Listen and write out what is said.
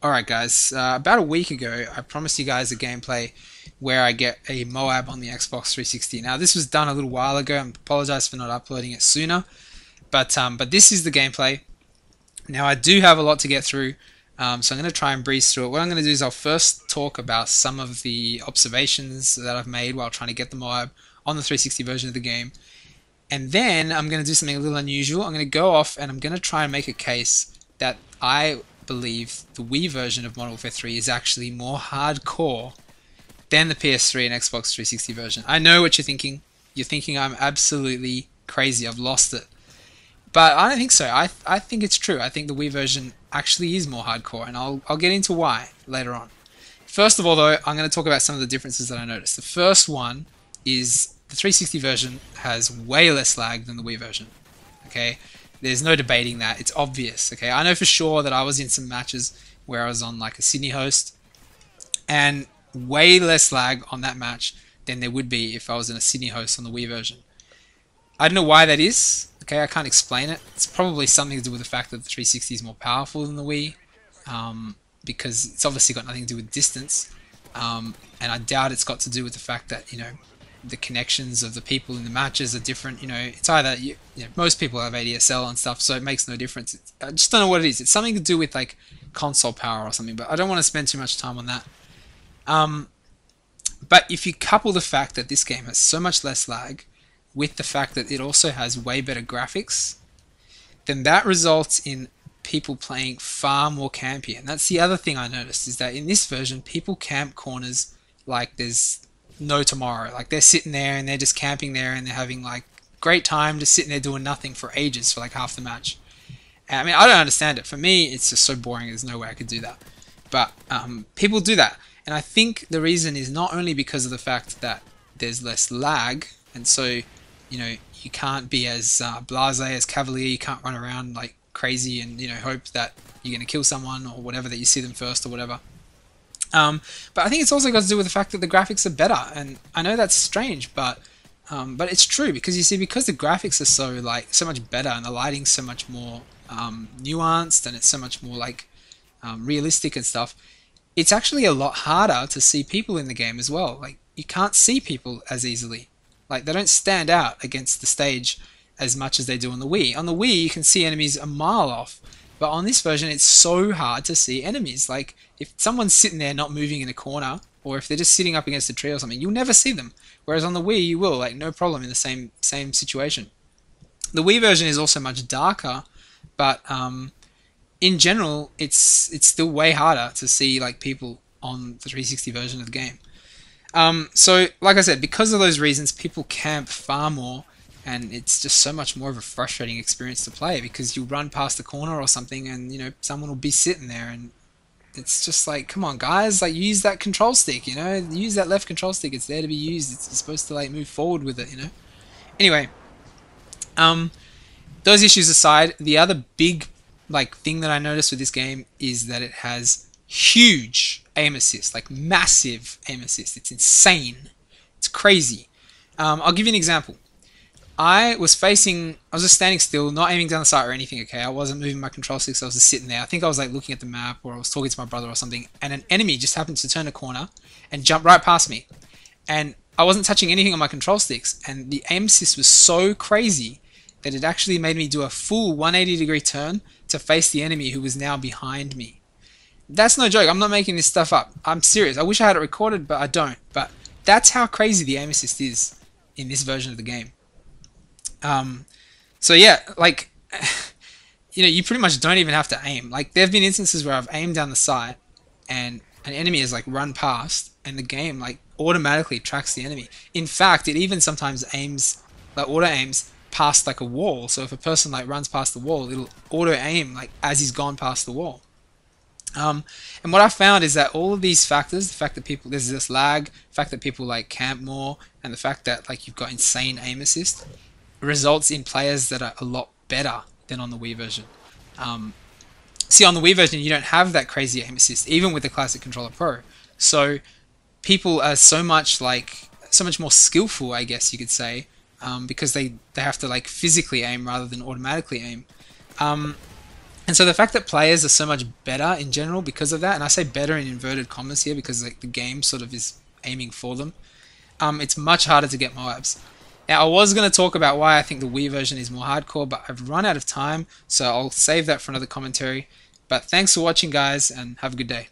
Alright guys, about a week ago I promised you guys a gameplay where I get a m.o.a.b on the Xbox 360. Now this was done a little while ago, I apologize for not uploading it sooner, but this is the gameplay. Now I do have a lot to get through, so I'm going to try and breeze through it. What I'm going to do is I'll first talk about some of the observations that I've made while trying to get the m.o.a.b on the 360 version of the game. And then I'm going to do something a little unusual. I'm going to go off and I'm going to try and make a case that I believe the Wii version of Modern Warfare 3 is actually more hardcore than the PS3 and Xbox 360 version. I know what you're thinking. You're thinking I'm absolutely crazy. I've lost it. But I don't think so. I think it's true. I think the Wii version actually is more hardcore, and I'll get into why later on. First of all, though, I'm going to talk about some of the differences that I noticed. The first one is the 360 version has way less lag than the Wii version. Okay? There's no debating that. It's obvious. Okay, I know for sure that I was in some matches where I was on like a Sydney host, and way less lag on that match than there would be if I was in a Sydney host on the Wii version. I don't know why that is. Okay, I can't explain it. It's probably something to do with the fact that the 360 is more powerful than the Wii, because it's obviously got nothing to do with distance, and I doubt it's got to do with the fact that the connections of the people in the matches are different. It's either most people have ADSL and stuff, so it makes no difference. I just don't know what it is. It's something to do with like console power or something, but I don't want to spend too much time on that. But if you couple the fact that this game has so much less lag with the fact that it also has way better graphics, then that results in people playing far more campy. And that's the other thing I noticed, is that in this version people camp corners like there's no tomorrow. Like they're sitting there and they're just camping there and they're having like great time just sitting there doing nothing for ages, for like half the match. And, I mean, I don't understand it. For me, it's just so boring. There's no way I could do that. But people do that, and I think the reason is not only because of the fact that there's less lag, and so you can't be as blasé, as cavalier. You can't run around like crazy and hope that you're going to kill someone or whatever, that you see them first or whatever. But I think it's also got to do with the fact that the graphics are better, and I know that's strange, but it's true, because you see, because the graphics are so much better and the lighting's so much more nuanced and it's so much more like realistic and stuff, it's actually a lot harder to see people in the game as well. Like you can't see people as easily. Like they don't stand out against the stage as much as they do on the Wii. On the Wii you can see enemies a mile off. But on this version, it's so hard to see enemies. Like, if someone's sitting there not moving in a corner, or if they're just sitting up against a tree or something, you'll never see them. Whereas on the Wii, you will, like, no problem in the same situation. The Wii version is also much darker, but in general, it's still way harder to see like people on the 360 version of the game. So, like I said, because of those reasons, people camp far more. And it's just so much more of a frustrating experience to play, because you run past the corner or something and someone will be sitting there, and it's just like, come on guys, like use that control stick, use that left control stick. It's there to be used. It's supposed to like move forward with it, Anyway, those issues aside, the other big like thing that I noticed with this game is that it has huge aim assist, like massive aim assist. It's insane. It's crazy. I'll give you an example. I was just standing still, not aiming down the sight or anything, okay? I wasn't moving my control sticks, I was just sitting there. I think I was like looking at the map, or I was talking to my brother or something, and an enemy just happened to turn a corner and jump right past me. And I wasn't touching anything on my control sticks, and the aim assist was so crazy that it actually made me do a full 180-degree turn to face the enemy who was now behind me. That's no joke, I'm not making this stuff up. I'm serious. I wish I had it recorded, but I don't. But that's how crazy the aim assist is in this version of the game. So yeah, like, you pretty much don't even have to aim. Like, there have been instances where I've aimed down the sight and an enemy has like run past, and the game like automatically tracks the enemy. In fact, it even sometimes aims, like auto aims past like a wall. So if a person like runs past the wall, it'll auto aim like as he's gone past the wall. And what I found is that all of these factors, the fact that there's this lag, the fact that people like camp more, and the fact that like you've got insane aim assist, results in players that are a lot better than on the Wii version. See, on the Wii version, you don't have that crazy aim assist, even with the Classic Controller Pro. So people are so much more skillful, I guess you could say, because they have to like physically aim rather than automatically aim. And so the fact that players are so much better in general because of that, and I say better in inverted commas here because like the game sort of is aiming for them, it's much harder to get MOABs. Now I was going to talk about why I think the Wii version is more hardcore, but I've run out of time, so I'll save that for another commentary. But thanks for watching guys, and have a good day.